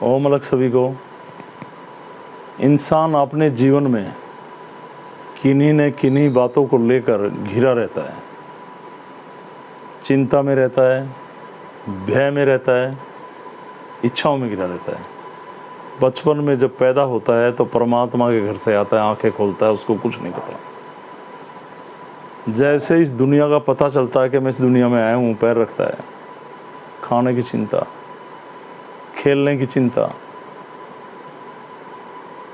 ओम अलग सभी को। इंसान अपने जीवन में किन्हीं न किन्हीं बातों को लेकर घिरा रहता है, चिंता में रहता है, भय में रहता है, इच्छाओं में घिरा रहता है। बचपन में जब पैदा होता है तो परमात्मा के घर से आता है, आंखें खोलता है, उसको कुछ नहीं पता। जैसे इस दुनिया का पता चलता है कि मैं इस दुनिया में आया हूँ, पैर रखता है, खाने की चिंता, खेलने की चिंता,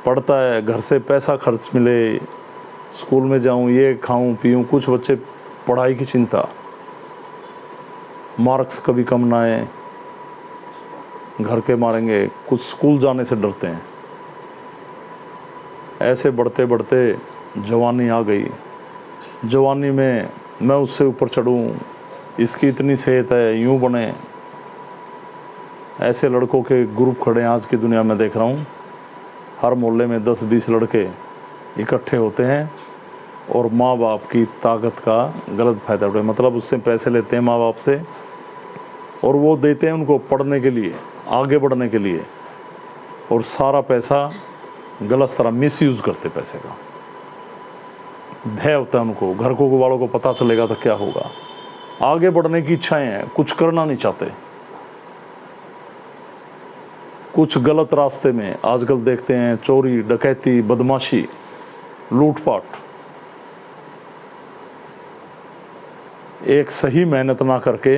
पढ़ता है, घर से पैसा खर्च मिले, स्कूल में जाऊँ, ये खाऊँ पीऊँ। कुछ बच्चे पढ़ाई की चिंता, मार्क्स कभी कम ना आए, घर के मारेंगे, कुछ स्कूल जाने से डरते हैं। ऐसे बढ़ते बढ़ते जवानी आ गई। जवानी में मैं उससे ऊपर चढ़ूँ, इसकी इतनी सेहत है, यूँ बने। ऐसे लड़कों के ग्रुप खड़े हैं आज की दुनिया में, देख रहा हूँ। हर मोहल्ले में 10-20 लड़के इकट्ठे होते हैं और माँ बाप की ताकत का गलत फ़ायदा उठाते, मतलब उससे पैसे लेते हैं माँ बाप से, और वो देते हैं उनको पढ़ने के लिए, आगे बढ़ने के लिए, और सारा पैसा गलत तरह मिसयूज़ करते पैसे का। भय होता है उनको, घर को वालों को पता चलेगा तो क्या होगा। आगे बढ़ने की इच्छाएं हैं, कुछ करना नहीं चाहते। कुछ गलत रास्ते में आजकल देखते हैं, चोरी, डकैती, बदमाशी, लूटपाट। एक सही मेहनत ना करके,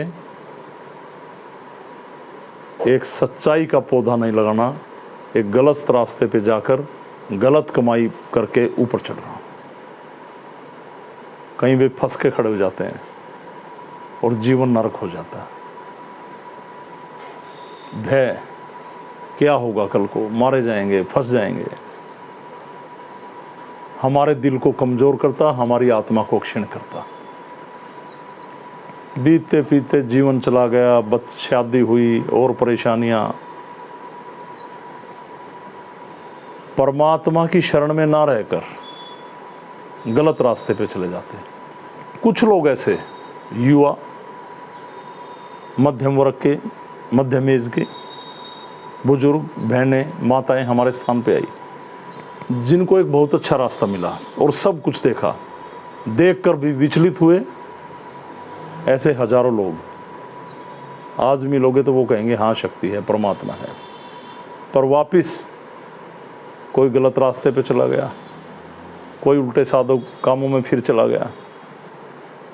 एक सच्चाई का पौधा नहीं लगाना, एक गलत रास्ते पे जाकर गलत कमाई करके ऊपर चढ़ना, कहीं वे फंस के खड़े हो जाते हैं और जीवन नरक हो जाता है। भय, क्या होगा कल को, मारे जाएंगे, फंस जाएंगे, हमारे दिल को कमज़ोर करता, हमारी आत्मा को क्षीण करता। बीतते पीते जीवन चला गया, शादी हुई और परेशानियां। परमात्मा की शरण में ना रहकर गलत रास्ते पे चले जाते हैं। कुछ लोग ऐसे युवा, मध्यम वर्ग के, मध्यम एज के, बुजुर्ग, बहनें, माताएं हमारे स्थान पे आई, जिनको एक बहुत अच्छा रास्ता मिला और सब कुछ देखा, देखकर भी विचलित हुए। ऐसे हजारों लोग आज मिलोगे तो वो कहेंगे हाँ शक्ति है, परमात्मा है, पर वापिस कोई गलत रास्ते पे चला गया, कोई उल्टे साधो कामों में फिर चला गया,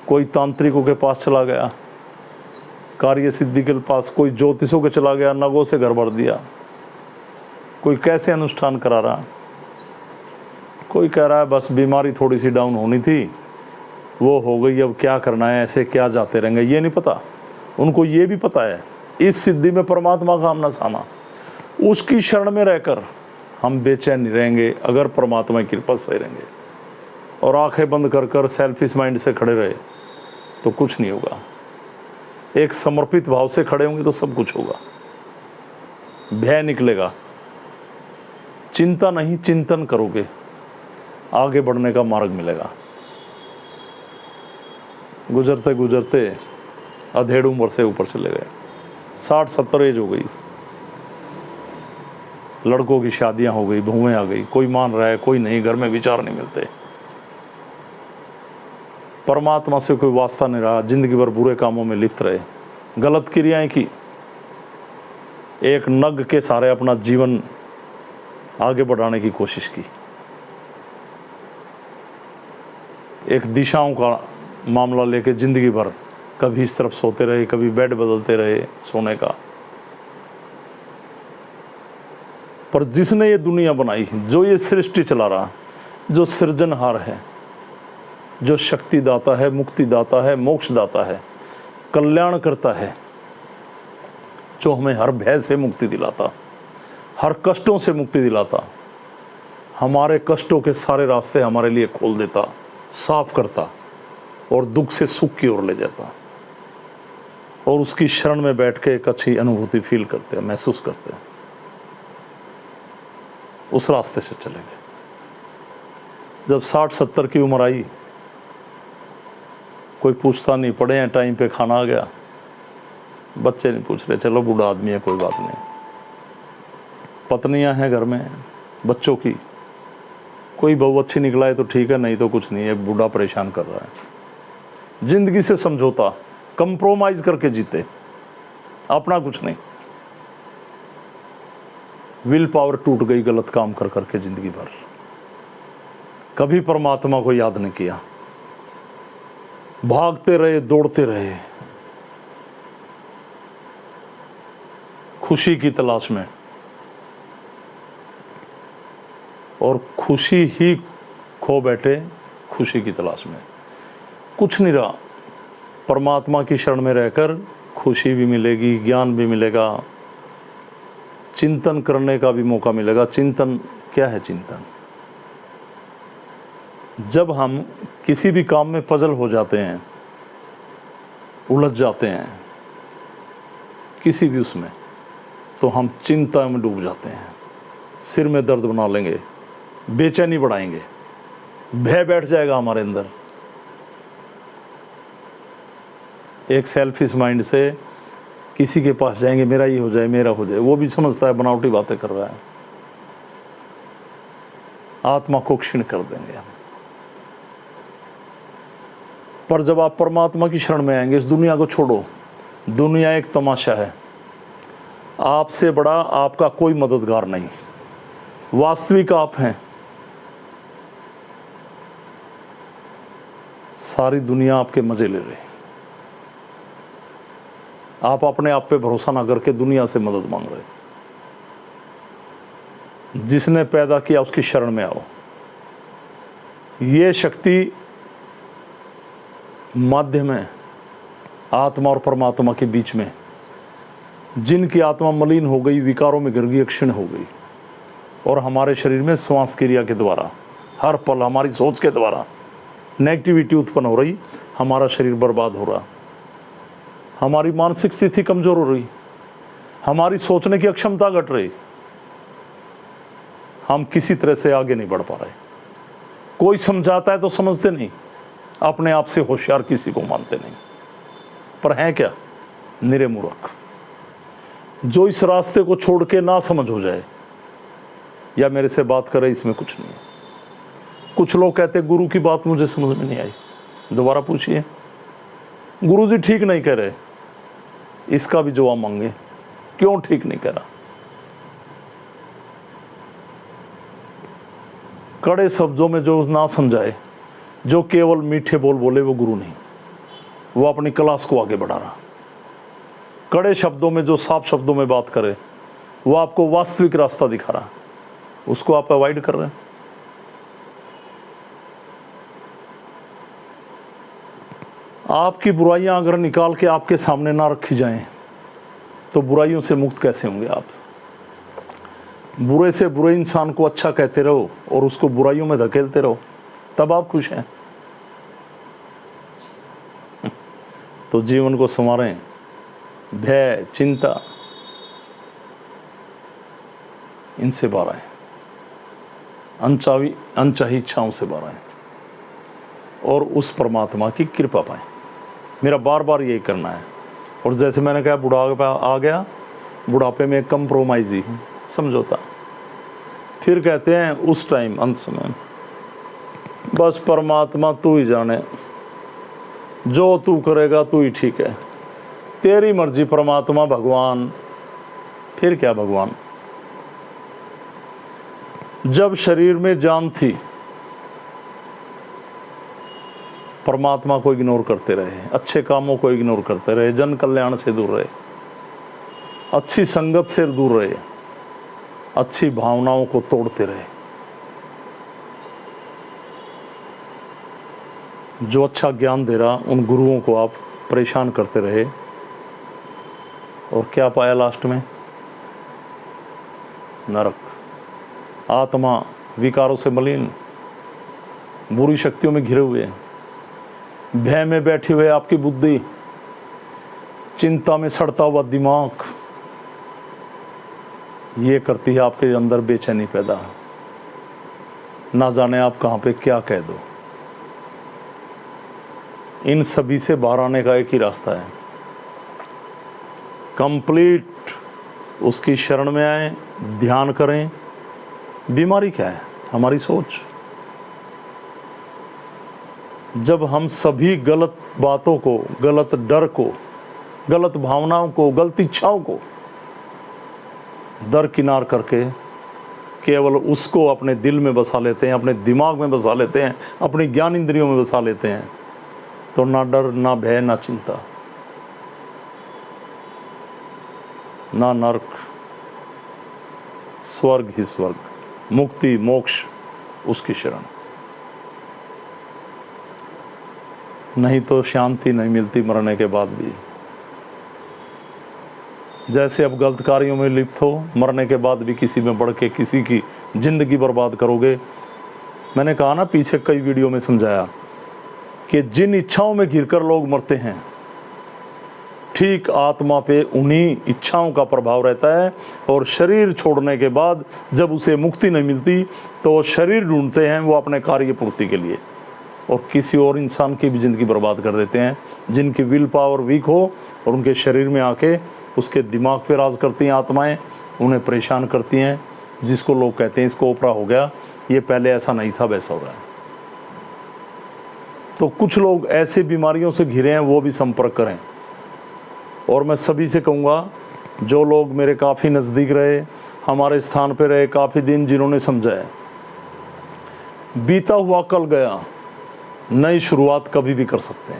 कोई तांत्रिकों के पास चला गया, कार्य सिद्धि के पास, कोई ज्योतिषों के चला गया, नगों से घर भर दिया, कोई कैसे अनुष्ठान करा रहा, कोई कह रहा है बस बीमारी थोड़ी सी डाउन होनी थी, वो हो गई, अब क्या करना है, ऐसे क्या जाते रहेंगे। ये नहीं पता उनको, ये भी पता है इस सिद्धि में परमात्मा का आमना सामना, उसकी शरण में रहकर हम बेचैन नहीं रहेंगे अगर परमात्मा की कृपा से रहेंगे। और आंखें बंद कर कर सेल्फिश माइंड से खड़े रहे तो कुछ नहीं होगा। एक समर्पित भाव से खड़े होंगे तो सब कुछ होगा। भय निकलेगा, चिंता नहीं, चिंतन करोगे, आगे बढ़ने का मार्ग मिलेगा। गुजरते गुजरते अधेड़ उम्र से ऊपर चले गए, 60-70 एज हो गई, लड़कों की शादियां हो गई, बहुएं आ गई, कोई मान रहा है, कोई नहीं, घर में विचार नहीं मिलते, परमात्मा से कोई वास्ता नहीं रहा, जिंदगी भर बुरे कामों में लिप्त रहे, गलत क्रियाएं की, एक नग के सारे अपना जीवन आगे बढ़ाने की कोशिश की, एक दिशाओं का मामला लेके जिंदगी भर कभी इस तरफ सोते रहे, कभी बेड बदलते रहे सोने का। पर जिसने ये दुनिया बनाई, जो ये सृष्टि चला रहा, जो सृजनहार है, जो शक्ति दाता है, मुक्ति दाता है, मोक्ष दाता है, कल्याण करता है, जो हमें हर भय से मुक्ति दिलाता, हर कष्टों से मुक्ति दिलाता, हमारे कष्टों के सारे रास्ते हमारे लिए खोल देता, साफ करता और दुख से सुख की ओर ले जाता, और उसकी शरण में बैठ के एक अच्छी अनुभूति फील करते हैं, महसूस करते हैं, उस रास्ते से चले गए। जब 60-70 की उम्र आई, कोई पूछता नहीं, पड़े हैं, टाइम पे खाना आ गया, बच्चे नहीं पूछ रहे, चलो बूढ़ा आदमी है कोई बात नहीं, पत्नियां हैं घर में, बच्चों की, कोई बहू अच्छी निकला है तो ठीक है, नहीं तो कुछ नहीं है, बूढ़ा परेशान कर रहा है। जिंदगी से समझौता, कंप्रोमाइज करके जीते, अपना कुछ नहीं। विल पावर टूट गई गलत काम कर करके जिंदगी भर, कभी परमात्मा को याद नहीं किया, भागते रहे, दौड़ते रहे खुशी की तलाश में, और खुशी ही खो बैठे खुशी की तलाश में। कुछ नहीं रहा, परमात्मा की शरण में रहकर खुशी भी मिलेगी, ज्ञान भी मिलेगा, चिंतन करने का भी मौका मिलेगा। चिंतन क्या है? चिंतन, जब हम किसी भी काम में पजल हो जाते हैं, उलझ जाते हैं किसी भी उसमें, तो हम चिंता में डूब जाते हैं, सिर में दर्द बना लेंगे, बेचैनी बढ़ाएंगे, भय बैठ जाएगा हमारे अंदर। एक सेल्फिश माइंड से किसी के पास जाएंगे, मेरा ये हो जाए, मेरा हो जाए, वो भी समझता है बनावटी बातें कर रहा है, आत्मा को क्षीण कर देंगे हम। पर जब आप परमात्मा की शरण में आएंगे, इस दुनिया को छोड़ो, दुनिया एक तमाशा है, आपसे बड़ा आपका कोई मददगार नहीं, वास्तविक आप हैं। सारी दुनिया आपके मजे ले रही, आप अपने आप पे भरोसा ना करके दुनिया से मदद मांग रहे। जिसने पैदा किया उसकी शरण में आओ। ये शक्ति माध्यम है आत्मा और परमात्मा के बीच में। जिनकी आत्मा मलिन हो गई, विकारों में गिर गई, क्षीण हो गई, और हमारे शरीर में श्वास क्रिया के द्वारा हर पल हमारी सोच के द्वारा नेगेटिविटी उत्पन्न हो रही, हमारा शरीर बर्बाद हो रहा, हमारी मानसिक स्थिति कमजोर हो रही, हमारी सोचने की अक्षमता घट रही, हम किसी तरह से आगे नहीं बढ़ पा रहे। कोई समझाता है तो समझते नहीं, अपने आप से होशियार किसी को मानते नहीं, पर हैं क्या? निरे मूर्ख। जो इस रास्ते को छोड़ के ना समझ हो जाए या मेरे से बात करे, इसमें कुछ नहीं है। कुछ लोग कहते गुरु की बात मुझे समझ में नहीं आई, दोबारा पूछिए, गुरुजी ठीक नहीं कह रहे, इसका भी जवाब मांगे, क्यों ठीक नहीं कह रहा? कड़े शब्दों में जो ना समझाए, जो केवल मीठे बोल बोले, वो गुरु नहीं, वो अपनी क्लास को आगे बढ़ा रहा। कड़े शब्दों में जो साफ शब्दों में बात करे, वो आपको वास्तविक रास्ता दिखा रहा, उसको आप अवॉइड कर रहे हैं। आपकी बुराइयां अगर निकाल के आपके सामने ना रखी जाएं, तो बुराइयों से मुक्त कैसे होंगे आप? बुरे से बुरे इंसान को अच्छा कहते रहो और उसको बुराइयों में धकेलते रहो, तब आप खुश हैं। तो जीवन को संवारें, भय, चिंता, इनसे बाहर आए, अनचाही इच्छाओं से बाहर आए और उस परमात्मा की कृपा पाएं। मेरा बार बार यही करना है। और जैसे मैंने कहा, बुढ़ापा आ गया, बुढ़ापे में कंप्रोमाइज ही समझौता। फिर कहते हैं उस टाइम अंत समय, बस परमात्मा तू ही जाने, जो तू करेगा तू ही ठीक है, तेरी मर्जी परमात्मा भगवान। फिर क्या भगवान? जब शरीर में जान थी, परमात्मा को इग्नोर करते रहे, अच्छे कामों को इग्नोर करते रहे, जन कल्याण से दूर रहे, अच्छी संगत से दूर रहे, अच्छी भावनाओं को तोड़ते रहे। जो अच्छा ज्ञान दे रहा, उन गुरुओं को आप परेशान करते रहे, और क्या पाया लास्ट में? नरक। आत्मा विकारों से मलिन, बुरी शक्तियों में घिरे हुए, भय में बैठे हुए आपकी बुद्धि, चिंता में सड़ता हुआ दिमाग, ये करती है आपके अंदर बेचैनी पैदा, ना जाने आप कहाँ पे क्या कह दो। इन सभी से बाहर आने का एक ही रास्ता है, कंप्लीट उसकी शरण में आएं, ध्यान करें। बीमारी क्या है? हमारी सोच। जब हम सभी गलत बातों को, गलत डर को, गलत भावनाओं को, गलत इच्छाओं को दरकिनार करके केवल उसको अपने दिल में बसा लेते हैं, अपने दिमाग में बसा लेते हैं, अपनी ज्ञान इंद्रियों में बसा लेते हैं, तो ना डर, ना भय, ना चिंता, ना नरक, स्वर्ग ही स्वर्ग, मुक्ति, मोक्ष उसकी शरण। नहीं तो शांति नहीं मिलती मरने के बाद भी। जैसे अब गलत कार्यों में लिप्त हो, मरने के बाद भी किसी में बढ़ के किसी की जिंदगी बर्बाद करोगे। मैंने कहा ना, पीछे कई वीडियो में समझाया कि जिन इच्छाओं में घिरकर लोग मरते हैं, ठीक आत्मा पे उन्हीं इच्छाओं का प्रभाव रहता है, और शरीर छोड़ने के बाद जब उसे मुक्ति नहीं मिलती तो वो शरीर ढूंढते हैं वो अपने कार्य पूर्ति के लिए, और किसी और इंसान की भी ज़िंदगी बर्बाद कर देते हैं, जिनकी विल पावर वीक हो और उनके शरीर में आके उसके दिमाग पे राज करती हैं आत्माएं, उन्हें परेशान करती हैं, जिसको लोग कहते हैं इसको ओपरा हो गया, ये पहले ऐसा नहीं था वैसा हो रहा है। तो कुछ लोग ऐसे बीमारियों से घिरे हैं, वो भी संपर्क करें। और मैं सभी से कहूँगा, जो लोग मेरे काफ़ी नज़दीक रहे, हमारे स्थान पे रहे काफ़ी दिन, जिन्होंने समझा है बीता हुआ कल गया, नई शुरुआत कभी भी कर सकते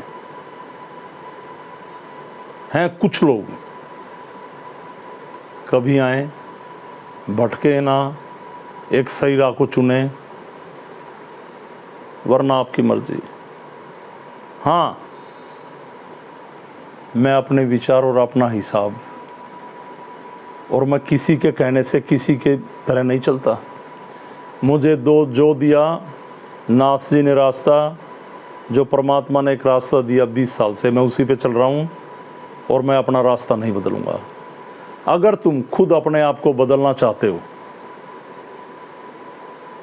हैं कुछ लोग कभी आए, भटके ना, एक सही राह को चुने, वरना आपकी मर्जी। हाँ, मैं अपने विचार और अपना हिसाब, और मैं किसी के कहने से किसी के तरह नहीं चलता। मुझे जो दिया नाथ जी ने रास्ता, जो परमात्मा ने एक रास्ता दिया 20 साल से, मैं उसी पे चल रहा हूँ, और मैं अपना रास्ता नहीं बदलूँगा। अगर तुम खुद अपने आप को बदलना चाहते हो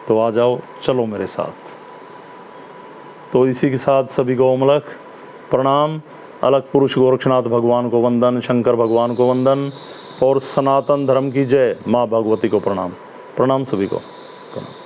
तो आ जाओ, चलो मेरे साथ। तो इसी के साथ सभी को ओमलक प्रणाम। अलग पुरुष गोरक्षनाथ भगवान को वंदन, शंकर भगवान को वंदन, और सनातन धर्म की जय। माँ भगवती को प्रणाम। प्रणाम सभी को, प्रणाम।